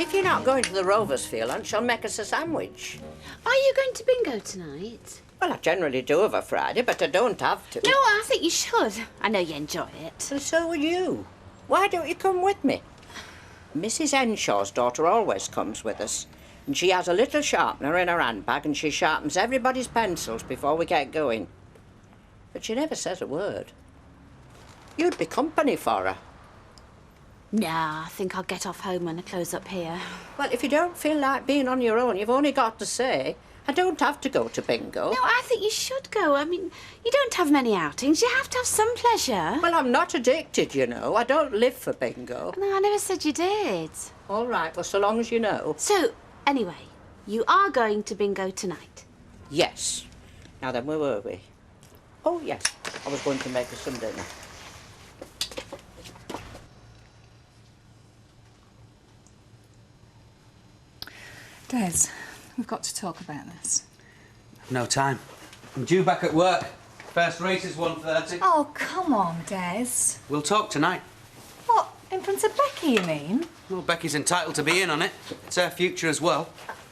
If you're not going to the Rovers for your lunch, I'll make us a sandwich. Are you going to bingo tonight? Well, I generally do of a Friday, but I don't have to. No, I think you should. I know you enjoy it. And so will you. Why don't you come with me? Mrs. Henshaw's daughter always comes with us. And she has a little sharpener in her handbag and she sharpens everybody's pencils before we get going. But she never says a word. You'd be company for her. Nah, I think I'll get off home when I close up here. Well, if you don't feel like being on your own, you've only got to say, I don't have to go to bingo. No, I think you should go. I mean, you don't have many outings. You have to have some pleasure. Well, I'm not addicted, you know. I don't live for bingo. No, I never said you did. All right, well, so long as you know. So, anyway, you are going to bingo tonight? Yes. Now then, where were we? Oh, yes. I was going to make us some dinner. Des, we've got to talk about this. No time. I'm due back at work. First race is 1:30. Oh, come on, Des. We'll talk tonight. What, in front of Becky, you mean? Well, Becky's entitled to be in on it. It's her future as well.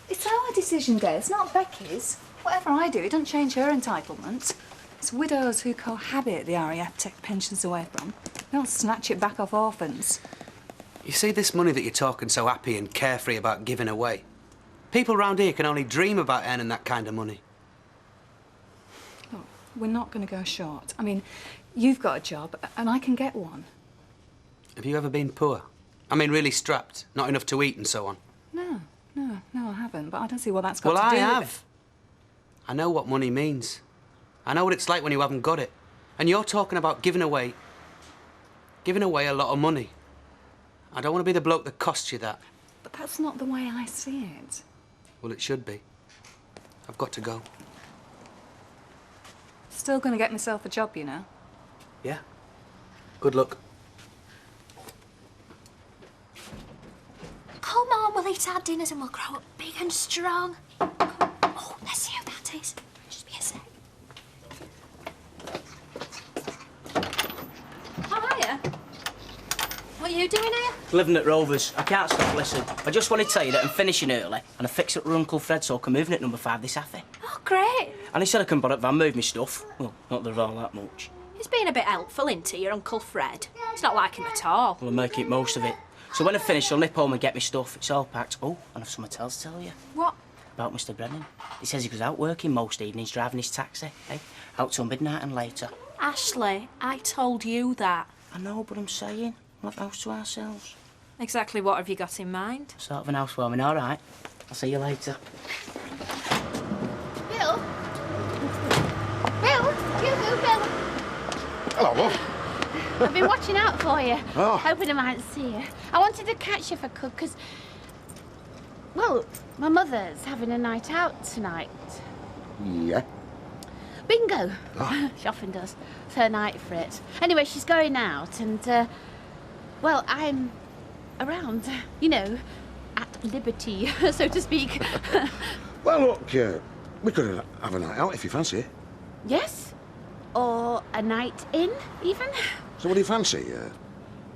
It's our decision, Des, not Becky's. Whatever I do, it doesn't change her entitlement. It's widows who cohabit the RAF take pensions away from. They don't snatch it back off orphans. You see this money that you're talking so happy and carefree about giving away? People round here can only dream about earning that kind of money. Look, we're not going to go short. I mean, you've got a job and I can get one. Have you ever been poor? I mean, really strapped, not enough to eat and so on? No, I haven't, but I don't see what that's got Well, to do I with have. I know what money means. I know what it's like when you haven't got it. And you're talking about giving away a lot of money. I don't want to be the bloke that costs you that. But that's not the way I see it. Well, it should be. I've got to go. Still going to get myself a job, you know. Yeah. Good luck. Come on, we'll eat our dinners and we'll grow up big and strong. Oh, let's see who that is. Just be a sec. Hiya. What are you doing here? Living at Rovers. I can't stop listening. I just want to tell you that I'm finishing early and I fixed up with Uncle Fred so I can move in at number 5 this Saturday. Oh, great. And he said I can borrow the van, move my stuff. Well, not that all that much. He's been a bit helpful, isn't he, your Uncle Fred? It's not like him at all. Well, I'll make it most of it. So when I finish, I'll nip home and get my stuff. It's all packed. Oh, and I've something else to tell you. What? About Mr. Brennan. He says he goes out working most evenings, driving his taxi, out till midnight and later. Ashley, I told you that. I know, but I'm saying, we'll have the house to ourselves. Exactly what have you got in mind? Sort of an housewarming, all right. I'll see you later. Bill? Bill? Bill? Hello, love. I've been watching out for you. Oh. Hoping I might see you. I wanted to catch you if I could, because, well, my mother's having a night out tonight. Yeah. Bingo. Oh. She often does. It's her night for it. Anyway, she's going out and, well, I'm around, you know, at liberty, so to speak. Well, look, we could have a night out if you fancy it. Yes? Or a night in, even? So what do you fancy?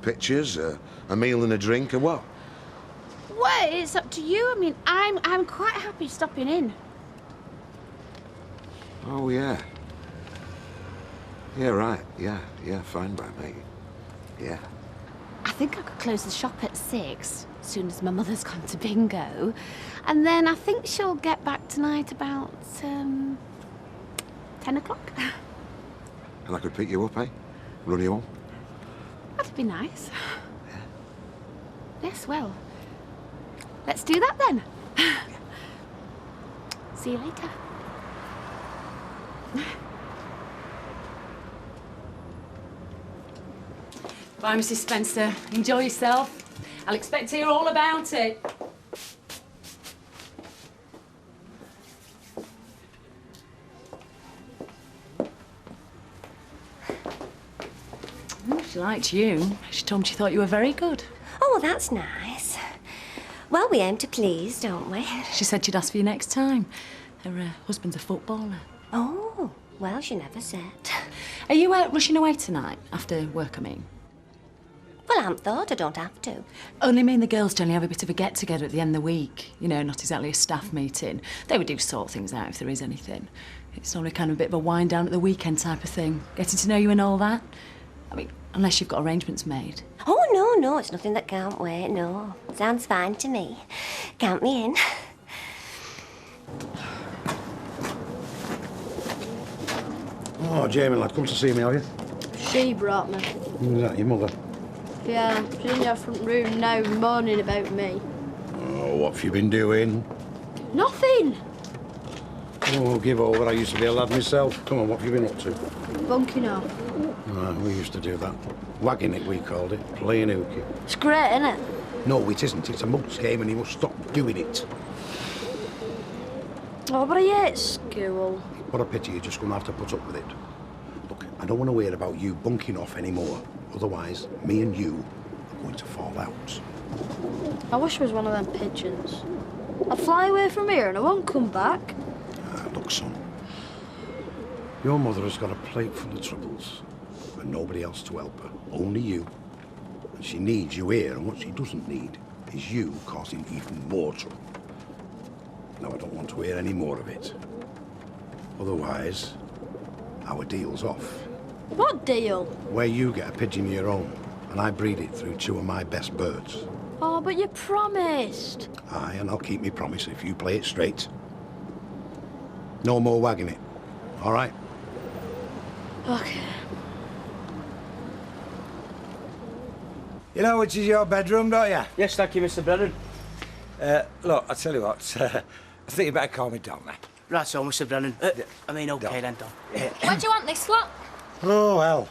Pictures, a meal and a drink, and what? Well, it's up to you. I mean, I'm quite happy stopping in. Oh, yeah. Yeah, right. Yeah, fine by me. Yeah. I think I could close the shop at 6, as soon as my mother's gone to bingo. And then I think she'll get back tonight about, 10 o'clock. And I could pick you up, eh? Run you home? That'd be nice. Yeah. Yes, well, let's do that then. See you later. Bye, Mrs. Spencer. Enjoy yourself. I'll expect to hear all about it. She liked you. She told me she thought you were very good. Oh, that's nice. Well, we aim to please, don't we? She said she'd ask for you next time. Her husband's a footballer. Oh, well, she never said. Are you rushing away tonight, after work, I mean? Well, can't, though. I don't have to. Only me and the girls generally have a bit of a get-together at the end of the week. You know, not exactly a staff meeting. They would do sort things out if there is anything. It's only kind of a bit of a wind-down at the weekend type of thing. Getting to know you and all that. I mean, unless you've got arrangements made. Oh, no, it's nothing that can't wait, no. Sounds fine to me. Count me in. Oh, Jamie, lad, come to see me, have you? She brought me. Who's that, your mother? Yeah, she's in your front room now moaning about me. Oh, what have you been doing? Nothing. Oh, give over. I used to be a lad myself. Come on, what have you been up to? Bunking off. We used to do that. Wagging it, we called it. Playing hooky. It's great, isn't it? No, it isn't. It's a mug's game and he must stop doing it. Oh, but I hate school. What a pity, you're just going to have to put up with it. Look, I don't want to hear about you bunking off anymore. Otherwise, me and you are going to fall out. I wish I was one of them pigeons. I'll fly away from here and I won't come back. Look, son. Your mother has got a plate full of troubles. And nobody else to help her. Only you. And she needs you here, and what she doesn't need is you causing even more trouble. Now, I don't want to hear any more of it. Otherwise, our deal's off. What deal? Where you get a pigeon of your own, and I breed it through 2 of my best birds. Oh, but you promised. Aye, and I'll keep me promise if you play it straight. No more wagging it, all right? Okay. You know which is your bedroom, don't you? Yes, thank you, Mr. Brennan. Look, I tell you what, I think you better call me Don now. Right, so, Mr. Brennan. Okay then, Don. What do you want this lot? Oh, well.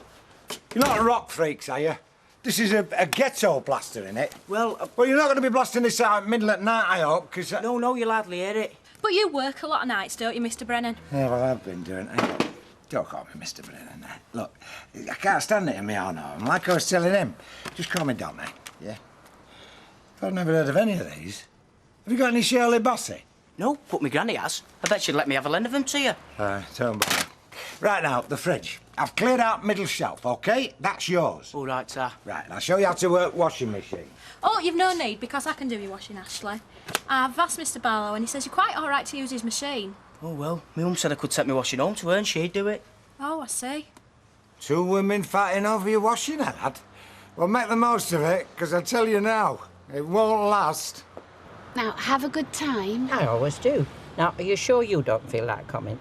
You're not rock freaks, are you? This is a ghetto blaster, innit? Well, Well, you're not going to be blasting this out in the middle at night, I hope, because... No, you'll hardly hear it. But you work a lot of nights, don't you, Mr. Brennan? Yeah, well, I've been doing it. Don't call me Mr. Brennan. Look, I can't stand it in my own home. Like I was telling him, just call me Don now, yeah? I've never heard of any of these. Have you got any Shirley Bossy? No, but my granny has. I bet she'd let me have a lend of them to you. Don't bother. Right now, the fridge. I've cleared out middle shelf, OK? That's yours. All right, sir. Right, I'll show you how to work washing machine. Oh, you've no need, because I can do your washing, Ashley. I've asked Mr. Barlow, and he says you're quite all right to use his machine. Oh, well, my mum said I could take my washing home to her and she'd do it. Oh, I see. 2 women fighting over your washing, lad? Well, make the most of it, because I tell you now, it won't last. Now, have a good time. I always do. Now, are you sure you don't feel like coming?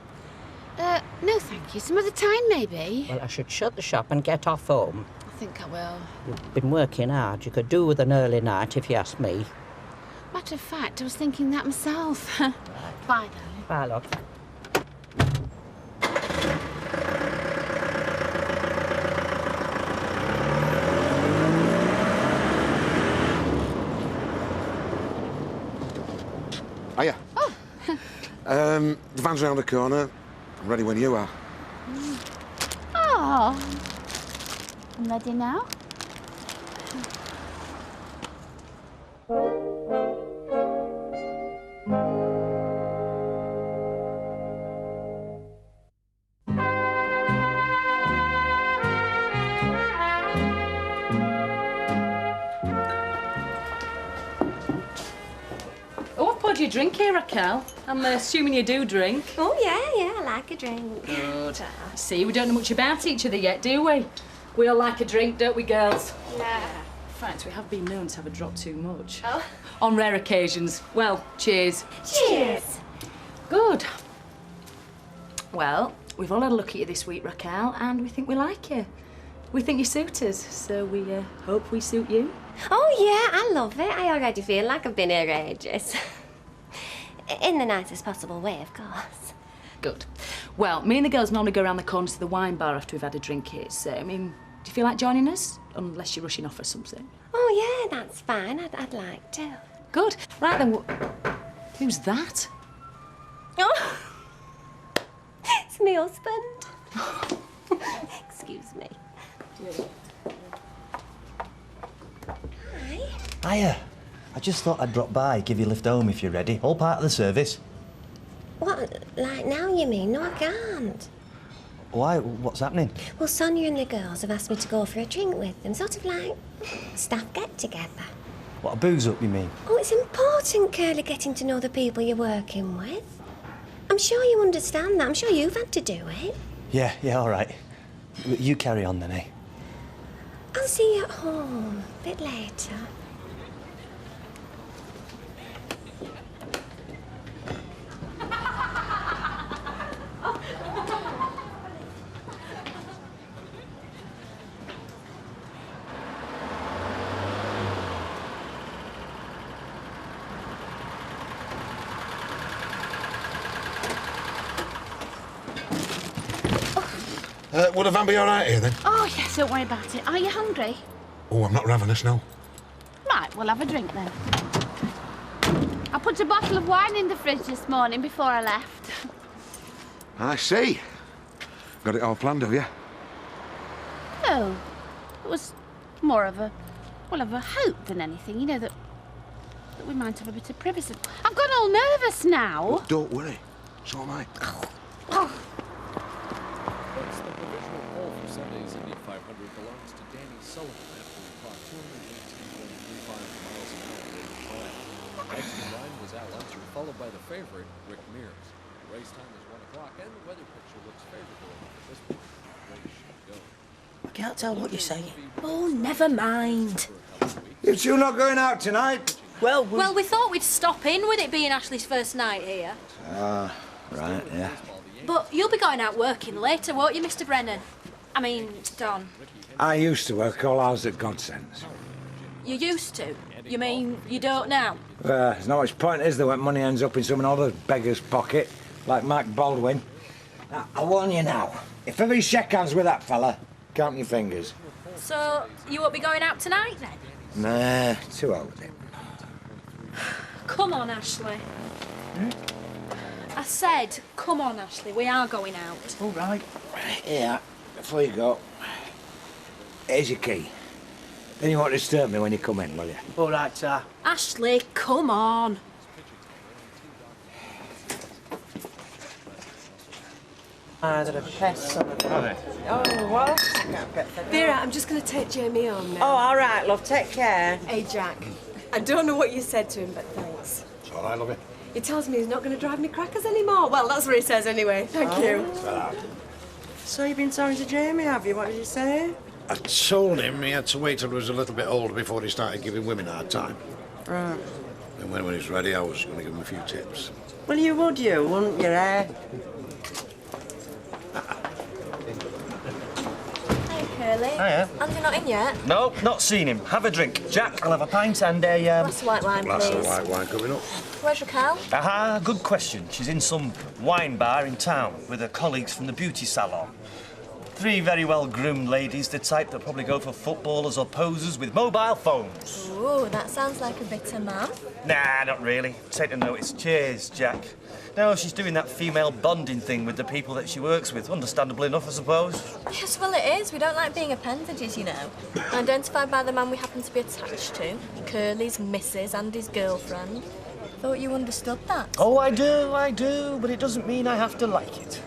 No, thank you. Some other time, maybe. Well, I should shut the shop and get off home. I think I will. You've been working hard. You could do with an early night, if you ask me. Matter of fact, I was thinking that myself. Bye, darling. Bye, love. Hiya. Oh. The van's round the corner. I'm ready when you are. Oh. I'm ready now. Oh, I've poured you a drink here, Raquel. I'm assuming you do drink. Oh, yeah, I like a drink. Good. See, we don't know much about each other yet, do we? We all like a drink, don't we, girls? Yeah. In fact, we have been known to have a drop too much. Oh. On rare occasions. Well, cheers. Cheers. Good. Well, we've all had a look at you this week, Raquel, and we think we like you. We think you suit us, so we hope we suit you. Oh, yeah, I love it. I already feel like I've been here ages. In the nicest possible way, of course. Good. Well, me and the girls normally go around the corner to the wine bar after we've had a drink here, so, I mean, do you feel like joining us? Unless you're rushing off or something. Oh, yeah, that's fine. I'd like to. Good. Right then, who's that? Oh, it's my husband. Excuse me. Hi. Hiya. I just thought I'd drop by, give you a lift home if you're ready. All part of the service. What, like now you mean? No, I can't. Why? What's happening? Well, Sonia and the girls have asked me to go for a drink with them, sort of like staff get-together. What, a booze up, you mean? Oh, it's important, Curly, getting to know the people you're working with. I'm sure you understand that. I'm sure you've had to do it. Yeah, all right. You carry on then, eh? I'll see you at home a bit later. Would a van be all right here, then? Oh, yes, don't worry about it. Are you hungry? Oh, I'm not ravenous, no. Right, we'll have a drink then. I put a bottle of wine in the fridge this morning before I left. I see. Got it all planned, have you? No, it was more of a, well, of a hope than anything, you know, that we might have a bit of privacy. I've got all nervous now. Well, don't worry. So am I. Oh. Sunday's Indy 500 belongs to Danny Sullivan after he clocked 218.35 miles an hour in the trial. Next in line was Al Unser, followed by the favorite, Rick Mears. Race time is 1 o'clock, and the weather picture looks favorable at this point. Race should go. I can't tell what you're saying. Oh, never mind. You two not going out tonight? Well, we thought we'd stop in with it being Ashley's first night here. Ah, right, yeah. But you'll be going out working later, won't you, Mr. Brennan? I mean, Don. I used to work all hours at Godsends. You used to? You mean you don't now? There's not much point, is there, when money ends up in some other beggar's pocket, like Mike Baldwin? Now, I warn you now, if ever you shake hands with that fella, count your fingers. So, you won't be going out tonight, then? Nah, too old. Come on, Ashley. I said, come on, Ashley, we are going out. All right. Yeah, before you go, here's your key. Then you won't disturb me when you come in, will you? All right, sir. Ashley, come on. Either a pest or a... Oh, what? Vera, I'm just going to take Jamie home now. Oh, all right, love. Take care. Hey, Jack. I don't know what you said to him, but thanks. It's all right, lovey. He tells me he's not going to drive me crackers anymore. Well, that's what he says anyway. Thank you. So you've been talking to Jamie, have you? What did you say? I told him he had to wait till he was a little bit older before he started giving women a hard time. Right. And when he was ready, I was going to give him a few tips. Well, you would, wouldn't you, eh? Hey, Curly. Hiya. Andy not in yet? No, not seen him. Have a drink. Jack, I'll have a pint and a... Glass of white wine, Glass please. of white wine coming up. Where's Raquel? Aha, good question. She's in some wine bar in town with her colleagues from the beauty salon. 3 very well-groomed ladies, the type that probably go for footballers or posers with mobile phones. Ooh, that sounds like a bitter man. Nah, not really. Take a notice. Cheers, Jack. No, she's doing that female bonding thing with the people that she works with. Understandable enough, I suppose. Yes, well, it is. We don't like being appendages, you know. Identified by the man we happen to be attached to. Curly's missus and his girlfriend. Thought you understood that. Oh, I do, but it doesn't mean I have to like it.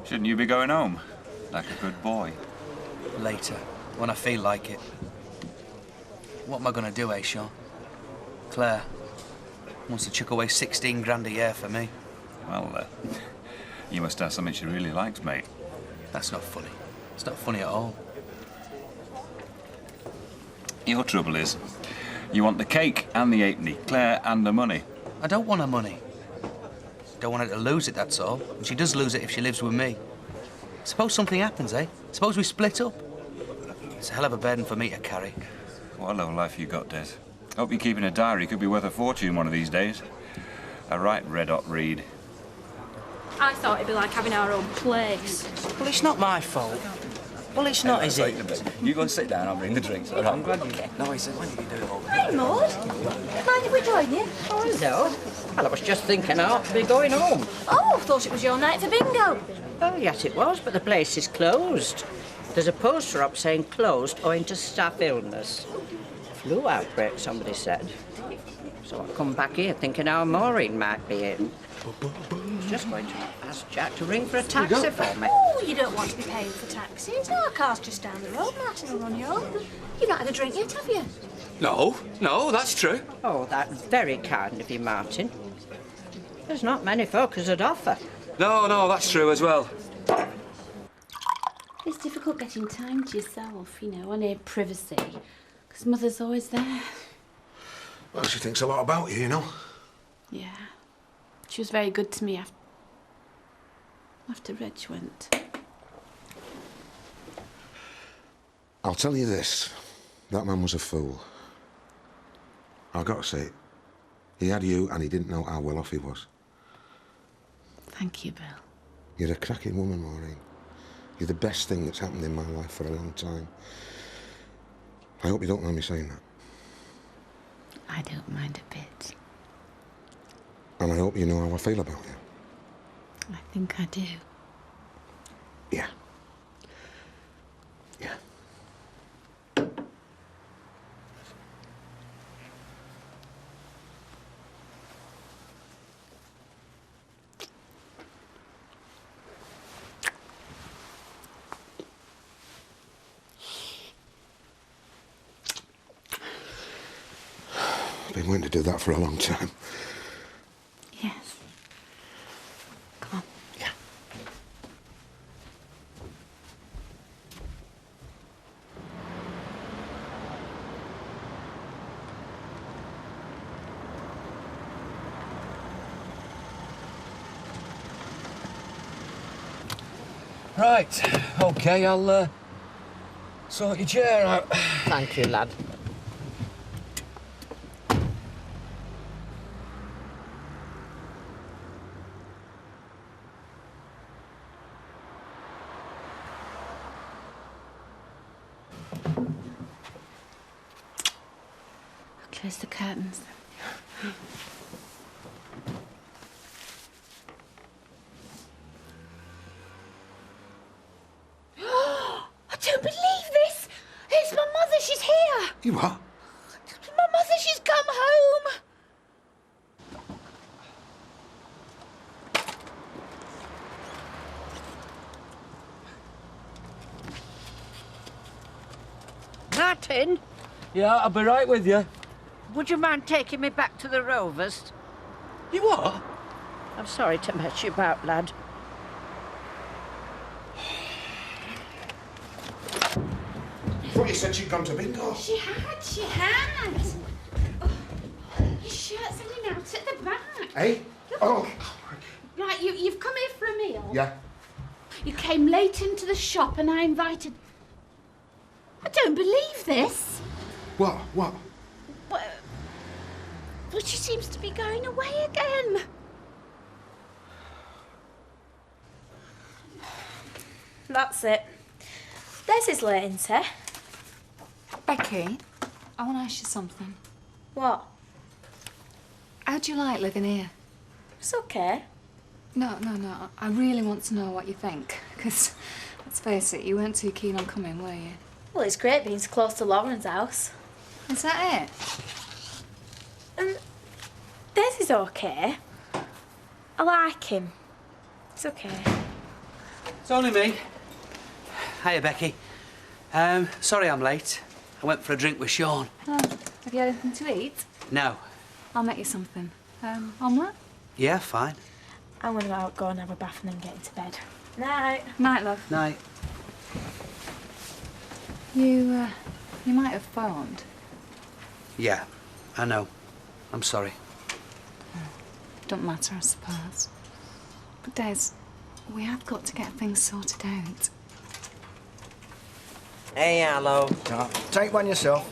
Shouldn't you be going home? Like a good boy. Later, when I feel like it. What am I going to do, Sean? Claire wants to chuck away 16 grand a year for me. Well, you must have something she really likes, mate. That's not funny. It's not funny at all. Your trouble is, you want the cake and the halfpenny, Claire and the money. I don't want her money. Don't want her to lose it, that's all. And she does lose it if she lives with me. Suppose something happens, eh? Suppose we split up. It's a hell of a burden for me to carry. What a little life you got, Des. Hope you're keeping a diary. Could be worth a fortune one of these days. A right red-hot read. I thought it'd be like having our own place. Well, it's not my fault. Well, it's not, is it? You go and sit down, I'll bring the drinks. All right? I'm glad you came. No, he said, when did you do it all? Hey, Maud. Mind if we join you? Oh, hello. Well, I was just thinking I ought to be going home. Oh, thought it was your night for bingo. Well, yes, it was, but the place is closed. There's a poster up saying closed owing to staff illness. Flu outbreak, somebody said. So I come back here thinking our Maureen might be in. Just going to ask Jack to ring for a taxi for me. Oh, you don't want to be paying for taxis. Our car's just down the road. Martin will run you over. You've not had a drink yet, have you? No, that's true. Oh, that's very kind of you, Martin. There's not many folk as would offer. No, that's true as well. It's difficult getting time to yourself, you know, I need privacy. Because Mother's always there. Well, she thinks a lot about you, you know. Yeah. She was very good to me after Reg went. I'll tell you this. That man was a fool. I've got to say it. He had you and he didn't know how well off he was. Thank you, Bill. You're a cracking woman, Maureen. You're the best thing that's happened in my life for a long time. I hope you don't mind me saying that. I don't mind a bit. And I hope you know how I feel about you. I think I do. Yeah. Yeah. I've been wanting to do that for a long time. Yes. Come on. Yeah. Right, OK, I'll sort your chair out. Thank you, lad. Close the curtains. I don't believe this! It's my mother, she's here! You what? My mother, she's come home! Martin, Yeah, I'll be right with you. would you mind taking me back to the Rovers? You what? I'm sorry to mess you about, lad. I thought you said she'd gone to bingo. She had. Oh, your shirt's hanging out at the back. Hey? Oh. Right, you've come here for a meal? Yeah. You came late into the shop and I invited... I don't believe this. What? What? Well, she seems to be going away again. That's it. There's his late, isn't he? Becky, I want to ask you something. What? How do you like living here? It's okay. No. I really want to know what you think. Because, let's face it, you weren't too keen on coming, were you? Well, it's great being so close to Lauren's house. Is that it? Des is okay. I like him. It's okay. It's only me. Hiya, Becky. Sorry I'm late. I went for a drink with Sean. Oh, have you had anything to eat? No. I'll make you something. Omelette? Yeah, fine. I'm gonna go and have a bath and then get into bed. Night. Night, love. Night. You might have phoned. Yeah, I know. I'm sorry. Don't matter, I suppose. But Des, we have got to get things sorted out. Hey, hello. Take one yourself.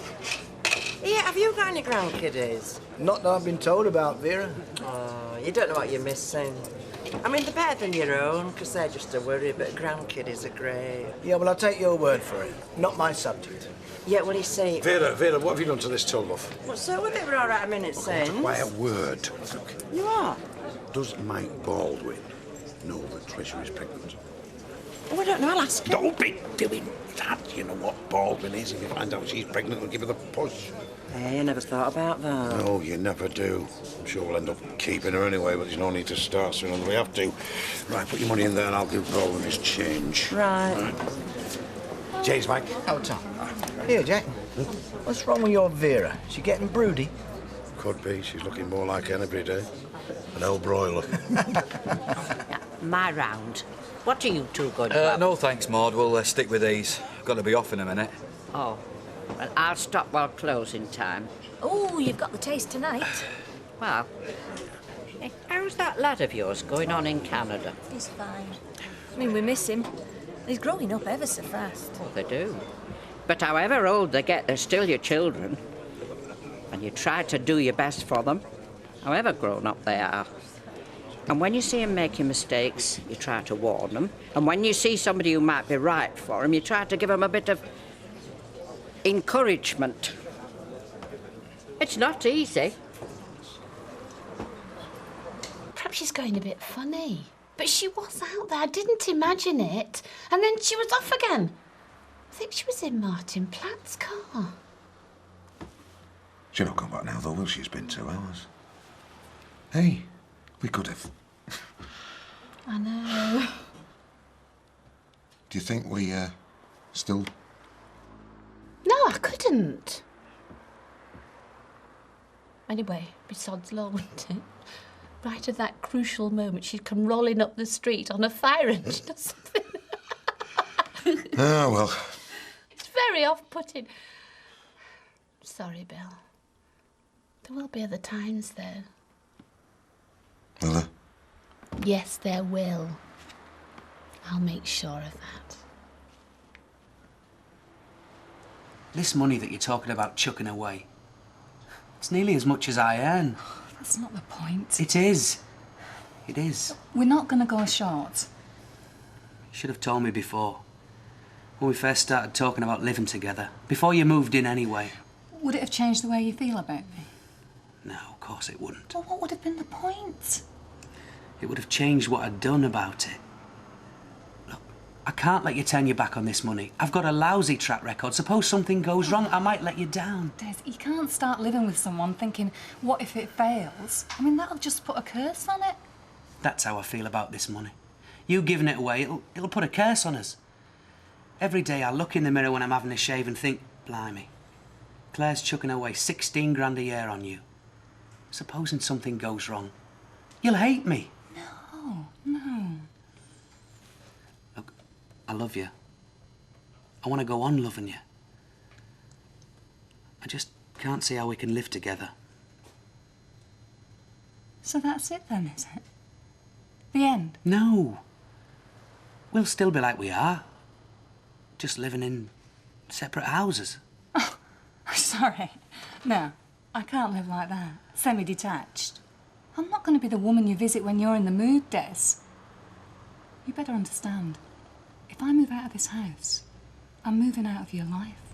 Yeah, have you got any grandkiddies? Not that I've been told about, Vera. Oh, you don't know what you're missing. I mean, they're better than your own, because they're just a worry, but grandkiddies are great. Yeah, well, I'll take your word for it. Not my subject. Yeah, well, you see... Vera, what have you done to this till, love? What's so with it? We're all right a minute since. Quiet word. You are? Does Mike Baldwin know that Treasure is pregnant? Oh, I don't know, I'll ask her. Don't be doing that. You know what Baldwin is. If you find out she's pregnant, we'll give her the push. Hey, I never thought about that. No, you never do. I'm sure we'll end up keeping her anyway, but there's no need to start sooner than we have to. Right, put your money in there and I'll give Baldwin his change. Right. Cheers, Mike. Oh, Tom. Here, Jack. What's wrong with your Vera? She getting broody? Could be. She's looking more like hen every day. An old broiler. My round. What are you two going to have? No thanks, Maud. We'll stick with these. Got to be off in a minute. Oh, well, I'll stop while closing time. Oh, you've got the taste tonight. Well, how's that lad of yours going on in Canada? He's fine. I mean, we miss him. He's growing up ever so fast. Oh, they do. But however old they get, they're still your children. And you try to do your best for them, however grown up they are. And when you see them making mistakes, you try to warn them. And when you see somebody who might be right for them, you try to give them a bit of encouragement. It's not easy. Perhaps she's going a bit funny. But she was out there. I didn't imagine it. And then she was off again. I think she was in Martin Platt's car. She'll not come back now, though, will she? It's been 2 hours. Hey, we could have. I know. Do you think we, still... No, I couldn't. Anyway, besides law, wouldn't it? Right at that crucial moment, she'd come rolling up the street on a fire engine or something. Ah, well. It's very off-putting. Sorry, Bill. There will be other times, though. Will there? Yes, there will. I'll make sure of that. This money that you're talking about chucking away, it's nearly as much as I earn. That's not the point. It is. It is. We're not going to go short. You should have told me before. When we first started talking about living together. Before you moved in anyway. Would it have changed the way you feel about me? No, of course it wouldn't. Well, what would have been the point? It would have changed what I'd done about it. Look, I can't let you turn your back on this money. I've got a lousy track record. Suppose something goes wrong, I might let you down. Des, you can't start living with someone thinking, what if it fails? I mean, that'll just put a curse on it. That's how I feel about this money. You giving it away, it'll put a curse on us. Every day I look in the mirror when I'm having a shave and think, blimey, Claire's chucking away 16 grand a year on you. Supposing something goes wrong, you'll hate me. No. Look, I love you. I want to go on loving you. I just can't see how we can live together. So that's it then, is it? The end? No. We'll still be like we are. Just living in separate houses. Oh, sorry. No, I can't live like that. Semi-detached. I'm not going to be the woman you visit when you're in the mood, Des. You better understand. If I move out of this house, I'm moving out of your life.